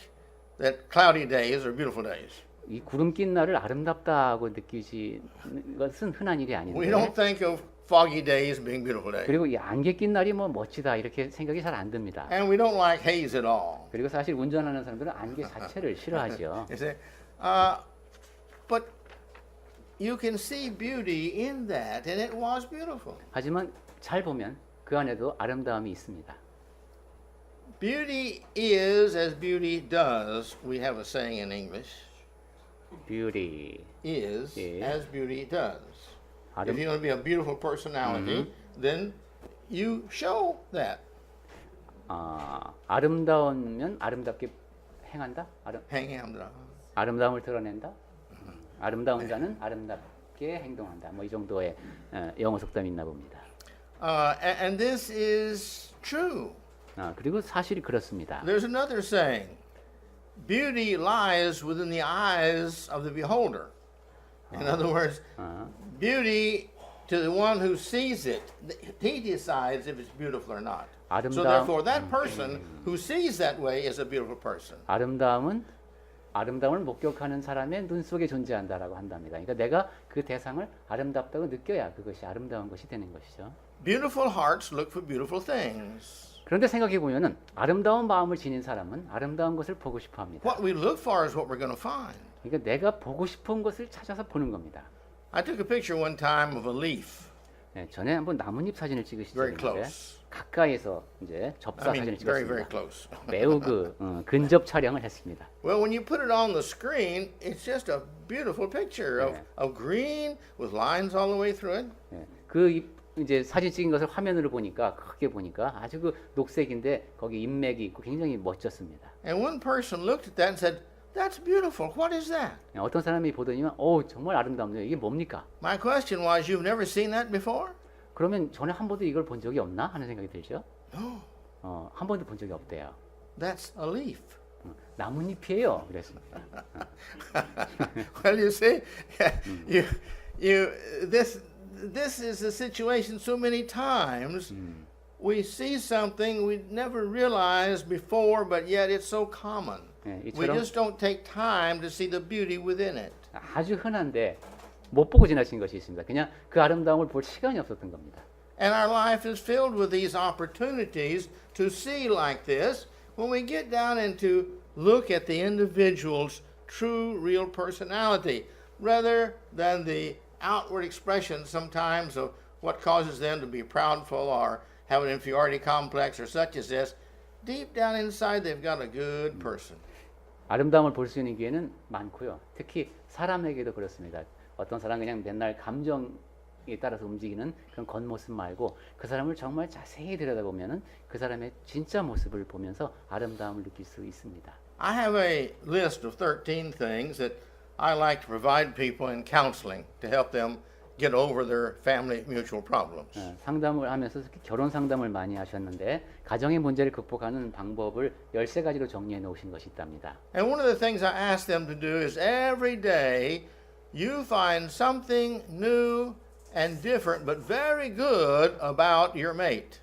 Speaker 1: that cloudy days are beautiful days.
Speaker 2: 이 구름 낀 날을 아름답다고 느끼시는 것은 흔한 일이
Speaker 1: We
Speaker 2: 아닌데
Speaker 1: don't think of foggy days being beautiful days.
Speaker 2: 그리고 이 안개 낀 날이 뭐 멋지다 이렇게 생각이 잘 안 듭니다.
Speaker 1: And we don't like haze at all.
Speaker 2: 그리고 사실 운전하는 사람들은 안개 자체를 싫어하죠.
Speaker 1: You see? But you can see beauty in that, and it was beautiful.
Speaker 2: 하지만 잘 보면 그 안에도 아름다움이 있습니다.
Speaker 1: Beauty is as beauty does. We have a saying in English.
Speaker 2: Beauty.
Speaker 1: Is
Speaker 2: Yeah.
Speaker 1: as beauty does.
Speaker 2: 아름,
Speaker 1: If you want to be a beautiful personality, then you show that.
Speaker 2: 아름다우면 아름답게 행한다?
Speaker 1: 행함이라.
Speaker 2: 아름다움을 드러낸다? 아름다운 자는 아름답게 행동한다. 뭐 이 정도의 영어 속담이 있나 봅니다.
Speaker 1: And this is true.
Speaker 2: 그리고 사실이 그렇습니다.
Speaker 1: There's another saying. Beauty lies within the eyes of the beholder. In other words, beauty to the one who sees it, he decides if it's beautiful or not. So therefore, that person who sees that way is a beautiful person.
Speaker 2: 아름다움을 목격하는 사람의 눈 속에 존재한다라고 한답니다. 그러니까 내가 그 대상을 아름답다고 느껴야 그것이 아름다운 것이 되는 것이죠.
Speaker 1: Beautiful hearts look for beautiful things.
Speaker 2: 그런데 생각해 보면은 아름다운 마음을 지닌 사람은 아름다운 것을 보고 싶어 합니다.
Speaker 1: What we look for is what we're going to find.
Speaker 2: 그러니까 내가 보고 싶은 것을 찾아서 보는 겁니다.
Speaker 1: I took a picture one time of a leaf.
Speaker 2: 예, 전에 한번 나뭇잎 사진을 찍으시죠.
Speaker 1: Very
Speaker 2: 그런데
Speaker 1: close.
Speaker 2: 가까이서 이제 접사
Speaker 1: I mean,
Speaker 2: 사진을
Speaker 1: very, very
Speaker 2: 찍었습니다.
Speaker 1: close.
Speaker 2: 매우 근접 촬영을 했습니다.
Speaker 1: Well, when you put it on the screen, it's just a beautiful picture
Speaker 2: Yeah.
Speaker 1: of green with lines all the way through it.
Speaker 2: 예, 이제 사진 찍은 것을 화면으로 보니까 크게 보니까 아주 그 녹색인데 거기 인맥이 있고 굉장히 멋졌습니다.
Speaker 1: And one person looked at that and said, "That's beautiful. What is that?"
Speaker 2: 예, 어떤 사람이 보더니만 정말 아름답네요. 이게 뭡니까?
Speaker 1: My question was, "You've never seen that before?"
Speaker 2: 그러면 전에 한 번도 이걸 본 적이 없나 하는 생각이 들죠.
Speaker 1: No,
Speaker 2: 한 번도 본 적이 없대요.
Speaker 1: that's a leaf.
Speaker 2: 나뭇잎이에요. 그랬습니다.
Speaker 1: Well, you see, this is a situation so many times. We see something we never realized before, but yet it's so common.
Speaker 2: 예,
Speaker 1: We
Speaker 2: 이처럼
Speaker 1: just don't take time to see the beauty within it.
Speaker 2: 아주 흔한데 못 보고 지나친 것이 있습니다. 그냥 그 아름다움을 볼 시간이 없었던 겁니다.
Speaker 1: And our life is filled with these opportunities to see like this when we get down and to look at the individual's true, real personality rather than the outward expression sometimes of what causes them to be proudful or have an inferiority complex or such as this. Deep down inside, they've got a good person.
Speaker 2: 아름다움을 볼 수 있는 기회는 많고요. 특히 사람에게도 그렇습니다. 어떤 사람 그냥 맨날 감정에 따라서 움직이는 그런 겉모습 말고 그 사람을 정말 자세히 들여다보면은 그 사람의 진짜 모습을 보면서 아름다움을 느낄 수 있습니다.
Speaker 1: I have a list of 13 things that I like to provide people in counseling to help them get over their family mutual problems.
Speaker 2: 상담을 하면서 특히 결혼 상담을 많이 하셨는데 가정의 문제를 극복하는 방법을 13가지로 정리해 놓으신 것이 있답니다.
Speaker 1: And one of the things I ask them to do is every day you find something new and different but very good about your mate.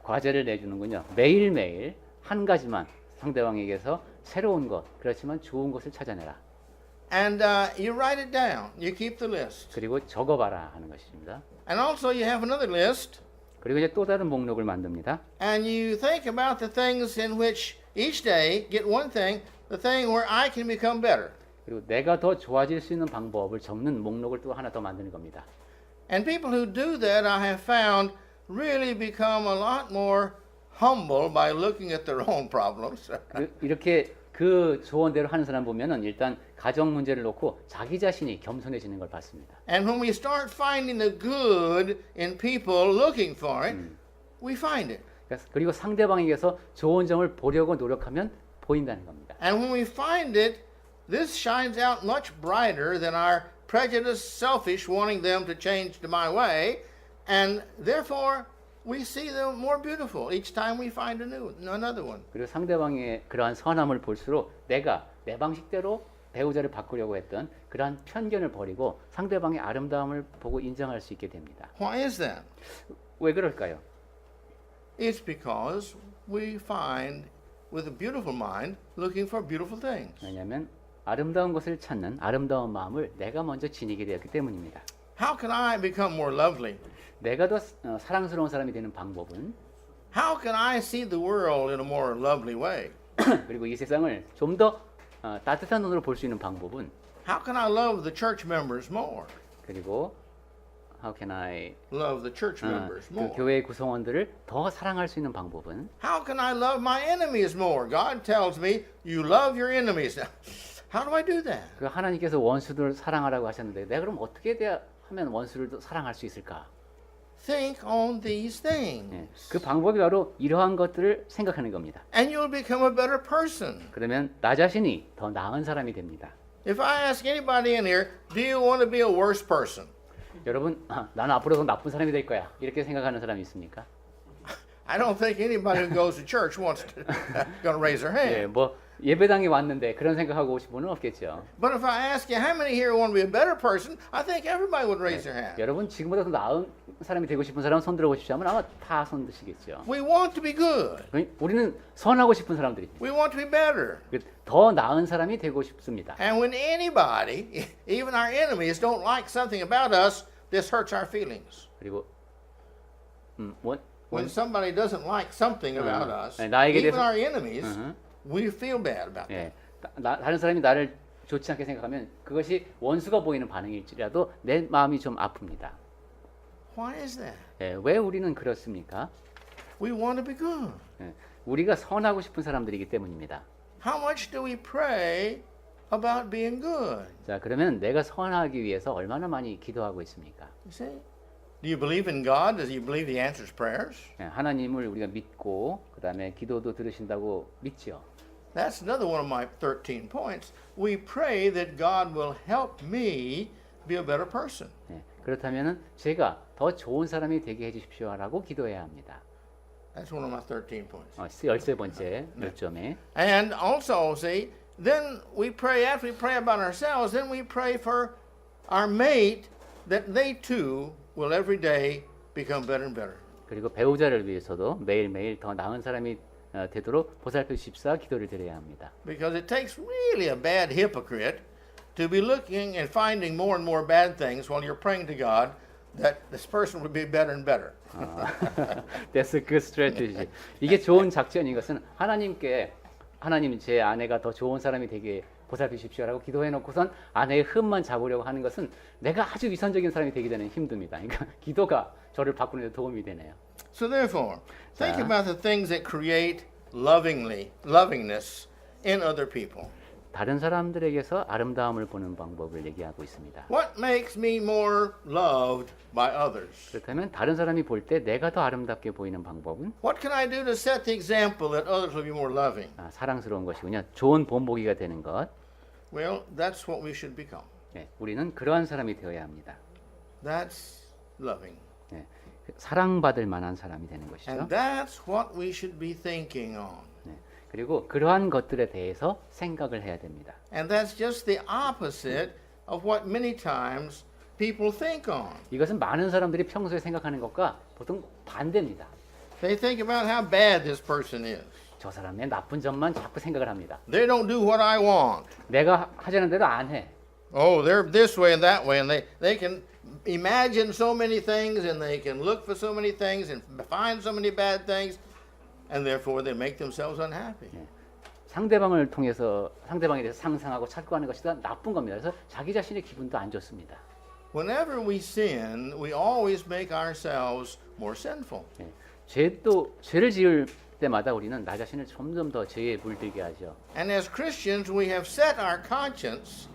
Speaker 2: 과제를 내주는군요. 매일매일 한 가지만 상대방에게서 새로운 것, 그렇지만 좋은 것을 찾아내라.
Speaker 1: And you write it down. You keep the list.
Speaker 2: 그리고 적어봐라 하는 것입니다.
Speaker 1: And also you have another list.
Speaker 2: 그리고 이제 또 다른 목록을 만듭니다.
Speaker 1: And you think about the things in which each day get one thing, the thing where I can become better.
Speaker 2: 그리고 내가 더 좋아질 수 있는 방법을 적는 목록을 또 하나 더 만드는 겁니다.
Speaker 1: And people who do that, I have found, really become a lot more humble by looking at their own problems.
Speaker 2: 이렇게 그 조언대로 하는 사람 보면은 일단 가정 문제를 놓고 자기 자신이 겸손해지는 걸 봤습니다.
Speaker 1: And when we start finding the good in people looking for it, we find it.
Speaker 2: 그리고 상대방에게서 좋은 점을 보려고 노력하면 보인다는 겁니다.
Speaker 1: And when we find it, this shines out much brighter than our prejudiced, selfish wanting them to change to my way, and therefore we see them more beautiful each time we find another one.
Speaker 2: 그리고 상대방의 그러한 선함을 볼수록 내가 내 방식대로 배우자를 바꾸려고 했던 그러한 편견을 버리고 상대방의 아름다움을 보고 인정할 수 있게 됩니다.
Speaker 1: Why is that?
Speaker 2: 왜 그럴까요?
Speaker 1: It's because we find, with a beautiful mind, looking for beautiful things.
Speaker 2: 왜냐하면 아름다운 것을 찾는 아름다운 마음을 내가 먼저 지니게 되었기 때문입니다.
Speaker 1: How can I become more lovely?
Speaker 2: 내가 더 사랑스러운 사람이 되는 방법은
Speaker 1: How can I see the world in a more lovely way?
Speaker 2: 그리고 이 세상을 좀 더 따뜻한 눈으로 볼 수 있는 방법은
Speaker 1: How can I love the church members more?
Speaker 2: 그리고 How can I
Speaker 1: Love the church members
Speaker 2: 그
Speaker 1: more?
Speaker 2: 교회의 구성원들을 더 사랑할 수 있는 방법은
Speaker 1: How can I love my enemies more? God tells me you love your enemies. How do I do that?
Speaker 2: 그 하나님께서 원수들을 사랑하라고 하셨는데 내가 그럼 어떻게 하면 원수를 사랑할 수 있을까?
Speaker 1: Think on these things.
Speaker 2: 예, 그 방법이 바로 이러한 것들을 생각하는 겁니다.
Speaker 1: And you'll become a better person.
Speaker 2: 그러면 나 자신이 더 나은 사람이 됩니다.
Speaker 1: If I ask anybody in here, do you want to be a worse person?
Speaker 2: 여러분, 나는 앞으로 더 나쁜 사람이 될 거야. 이렇게 생각하는 사람이 있습니까?
Speaker 1: I don't think anybody who goes to church wants to going to raise their
Speaker 2: 예,
Speaker 1: hand.
Speaker 2: 뭐 예배당에 왔는데 그런 생각하고 오신 분은 없겠죠.
Speaker 1: But if I ask you how many here want to be a better person, I think everybody would raise their hand.
Speaker 2: 여러분 지금보다 더 나은 사람이 되고 싶은 사람 손 들어보십시오 하면 아마 다 손 드시겠죠.
Speaker 1: We want to be good.
Speaker 2: 우리는 선하고 싶은 사람들이
Speaker 1: We want to be better.
Speaker 2: 더 나은 사람이 되고 싶습니다.
Speaker 1: And when anybody, even our enemies, don't like something about us, this hurts our feelings.
Speaker 2: 그리고
Speaker 1: When somebody doesn't like something about us,
Speaker 2: 나에게
Speaker 1: even
Speaker 2: 대해서-
Speaker 1: our enemies, we feel bad about that.
Speaker 2: 예, 다른 사람이 나를 좋지 않게 생각하면 그것이 원수가 보이는 반응일지라도 내 마음이 좀 아픕니다.
Speaker 1: Why is that?
Speaker 2: 예, 왜 우리는 그렇습니까?
Speaker 1: We want to be good.
Speaker 2: 예, 우리가 선하고 싶은 사람들이기 때문입니다.
Speaker 1: How much do we pray about being good?
Speaker 2: 자, 그러면 내가 선하기 위해서 얼마나 많이 기도하고 있습니까?
Speaker 1: You see? Do you believe in God? Does you believe He answers prayers?
Speaker 2: 예, 하나님을 우리가 믿고 그다음에 기도도 들으신다고 믿지요.
Speaker 1: That's another one of my 13 points. We pray that God will help me be a better person.
Speaker 2: 예, 그렇다면은 제가 더 좋은 사람이 되게 해주십시오라고 기도해야 합니다.
Speaker 1: That's one of my 13 points.
Speaker 2: 13번째 요점에
Speaker 1: And also, see, then we pray, after we pray about ourselves, then we pray for our mate that they too will every day become better and better.
Speaker 2: 그리고 배우자를 위해서도 매일매일 더 나은 사람이 되도록 보살펴 주십사 기도를 드려야 합니다.
Speaker 1: Because it takes really a bad hypocrite to be looking and finding more and more bad things while you're praying to God that this person would be better and better.
Speaker 2: That's a good strategy. 이게 좋은 작전인 것은 하나님 제 아내가 더 좋은 사람이 되게 보살펴 주십시오라고 기도해 놓고선 아내의 흠만 잡으려고 하는 것은 내가 아주 위선적인 사람이 되기 전에 힘듭니다. 그러니까 기도가 저를 바꾸는 데 도움이 되네요.
Speaker 1: So therefore, think
Speaker 2: 자.
Speaker 1: about the things that create lovingness in other people.
Speaker 2: 다른 사람들에게서 아름다움을 보는 방법을 얘기하고 있습니다.
Speaker 1: What makes me more loved by others?
Speaker 2: 그렇다면 다른 사람이 볼 때 내가 더 아름답게 보이는 방법은
Speaker 1: What can I do to set the example that others will be more loving?
Speaker 2: 사랑스러운 것이군요. 좋은 본보기가 되는 것.
Speaker 1: Well, that's what we should become.
Speaker 2: 네, 우리는 그러한 사람이 되어야 합니다.
Speaker 1: That's loving.
Speaker 2: 네, 사랑받을 만한 사람이 되는 것이죠.
Speaker 1: And that's what we should be thinking on.
Speaker 2: 네, 그리고 그러한 것들에 대해서 생각을 해야 됩니다.
Speaker 1: And that's just the opposite of what many times people think on.
Speaker 2: 이것은 많은 사람들이 평소에 생각하는 것과 보통 반대입니다.
Speaker 1: They think about how bad this person is.
Speaker 2: 저 사람의 나쁜 점만 자꾸 생각을 합니다.
Speaker 1: They don't do what I want.
Speaker 2: 내가 하자는 대로 안 해.
Speaker 1: Oh, they're this way and that way, and they can imagine so many things, and they can look for so many things, and find so many bad things, and therefore they make themselves unhappy.
Speaker 2: 상대방을 통해서 상대방에 대해서 상상하고 착각하는 것이 다 나쁜 겁니다. 그래서 자기 자신의 기분도 안 좋습니다.
Speaker 1: Whenever we sin, we always make ourselves more sinful.
Speaker 2: 예, 죄를 지을 때마다 우리는 나 자신을 점점 더 죄에 물들게 하죠.
Speaker 1: And as Christians, we have set our conscience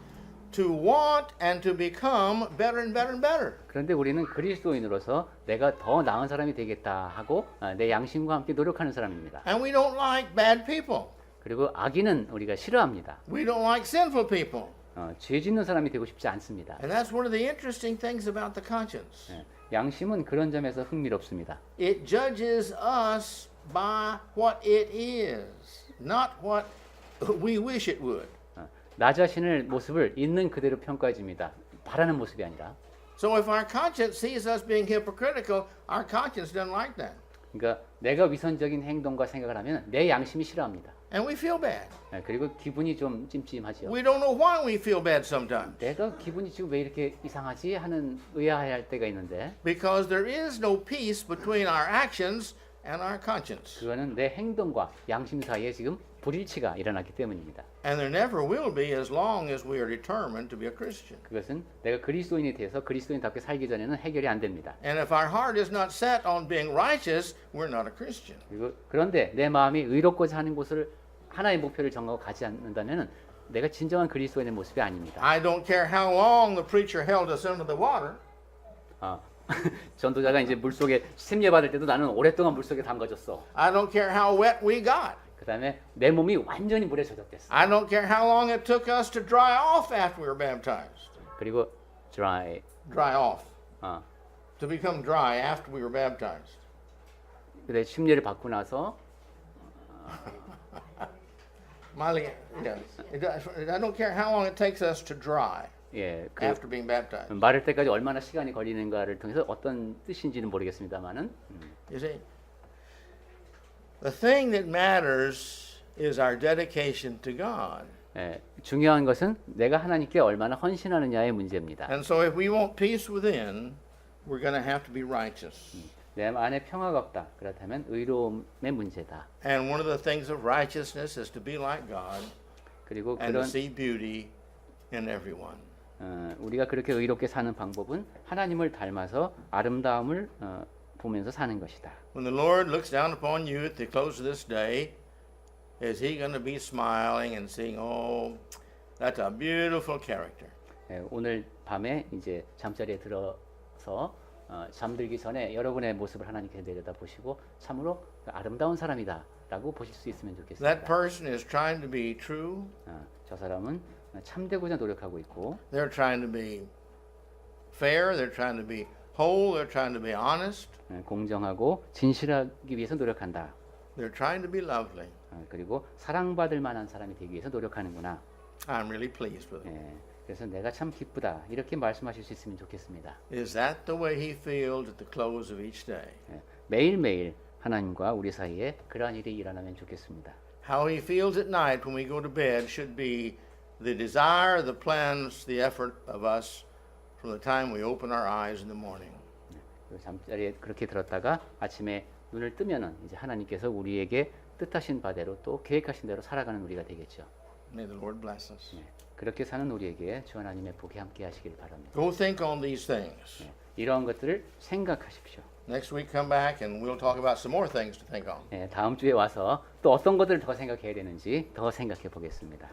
Speaker 1: to want and to become better and better and better.
Speaker 2: 그런데 우리는 그리스도인으로서 내가 더 나은 사람이 되겠다 하고 내 양심과 함께 노력하는 사람입니다.
Speaker 1: And we don't like bad people.
Speaker 2: 그리고 악인은 우리가 싫어합니다.
Speaker 1: We don't like sinful people.
Speaker 2: 죄 짓는 사람이 되고 싶지 않습니다.
Speaker 1: And that's one of the interesting things about the conscience.
Speaker 2: 예, 양심은 그런 점에서 흥미롭습니다.
Speaker 1: It judges us by what it is, not what we wish it would.
Speaker 2: 나 자신의 모습을 있는 그대로 평가해 줍니다. 바라는 모습이 아니라.
Speaker 1: So if our conscience sees us being hypocritical, our conscience doesn't like that.
Speaker 2: 그러니까 내가 위선적인 행동과 생각을 하면 내 양심이 싫어합니다.
Speaker 1: And we feel bad.
Speaker 2: 예, 그리고 기분이 좀 찜찜하죠.
Speaker 1: We don't know why we feel bad sometimes.
Speaker 2: 내가 기분이 지금 왜 이렇게 이상하지 하는 의아해할 때가 있는데
Speaker 1: Because there is no peace between our actions and our conscience.
Speaker 2: 그거는 내 행동과 양심 사이에 지금 불일치가 일어났기 때문입니다.
Speaker 1: And there never will be as long as we are determined to be a Christian.
Speaker 2: 그것은 내가 그리스도인이 돼서 그리스도인답게 살기 전에는 해결이 안 됩니다.
Speaker 1: And if our heart is not set on being righteous, we're not a Christian.
Speaker 2: 그리고 그런데 내 마음이 의롭고자 하는 곳을 하나의 목표를 정하고 가지 않는다면 내가 진정한 그리스도인의 모습이 아닙니다.
Speaker 1: I don't care how long the preacher held us under the water.
Speaker 2: 전도자가 이제 물속에 심려 받을 때도 나는 오랫동안 물속에 담가졌어.
Speaker 1: I don't care how wet we got.
Speaker 2: 그다음에 내 몸이 완전히 물에 젖었댔어.
Speaker 1: I don't care how long it took us to dry off after we were baptized.
Speaker 2: 그리고 dry
Speaker 1: Dry off.
Speaker 2: 어,
Speaker 1: To become dry after we were baptized.
Speaker 2: 그래 심려를 받고 나서
Speaker 1: Miley, yes. I don't care how long it takes us to dry
Speaker 2: 예,
Speaker 1: after being baptized.
Speaker 2: 마를 때까지 얼마나 시간이 걸리는가를 통해서 어떤 뜻인지는 모르겠습니다만은
Speaker 1: You see, the thing that matters is our dedication to God.
Speaker 2: 예, 중요한 것은 내가 하나님께 얼마나 헌신하느냐의 문제입니다.
Speaker 1: And so if we want peace within, we're going to have to be righteous.
Speaker 2: 내 안에 평화가 없다. 그렇다면 의로움의 문제다.
Speaker 1: And one of the things of righteousness is to be like God
Speaker 2: 그리고
Speaker 1: and to
Speaker 2: 그런
Speaker 1: see beauty in everyone.
Speaker 2: 우리가 그렇게 의롭게 사는 방법은 하나님을 닮아서 아름다움을 보면서 사는 것이다.
Speaker 1: When the Lord looks down upon you at the close of this day, is He going to be smiling and saying, "Oh, that's a beautiful character"?
Speaker 2: 오늘 밤에 이제 잠자리에 들어서 잠들기 전에 여러분의 모습을 하나님께 내려다 보시고 참으로 아름다운 사람이다라고 보실 수 있으면 좋겠습니다.
Speaker 1: That person is trying to be true.
Speaker 2: 저 사람은 참되고자 노력하고 있고
Speaker 1: They're trying to be fair. They're trying to be whole. They're trying to be honest.
Speaker 2: 공정하고 진실하기 위해서 노력한다.
Speaker 1: They're trying to be lovely.
Speaker 2: 그리고 사랑받을 만한 사람이 되기 위해서 노력하는구나.
Speaker 1: I'm really pleased with it.
Speaker 2: 그래서 내가 참 기쁘다 이렇게 말씀하실 수 있으면 좋겠습니다.
Speaker 1: Is that the way He feels at the close of each day?
Speaker 2: 매일매일 하나님과 우리 사이에 그러한 일이 일어나면 좋겠습니다.
Speaker 1: How He feels at night when we go to bed should be the desire, the plans, the effort of us from the time we open our eyes in the morning.
Speaker 2: 잠자리에 그렇게 들었다가 아침에 눈을 뜨면은 이제 하나님께서 우리에게 뜻하신 바대로 또 계획하신 대로 살아가는 우리가 되겠죠.
Speaker 1: May the Lord bless us.
Speaker 2: 그렇게 사는 우리에게 주 하나님의 복이 함께 하시길 바랍니다.
Speaker 1: Go think on these things.
Speaker 2: 이러한 것들을 생각하십시오.
Speaker 1: Next week come back and we'll talk about some more things to think on.
Speaker 2: 다음 주에 와서 또 어떤 것들을 더 생각해야 되는지 더 생각해 보겠습니다.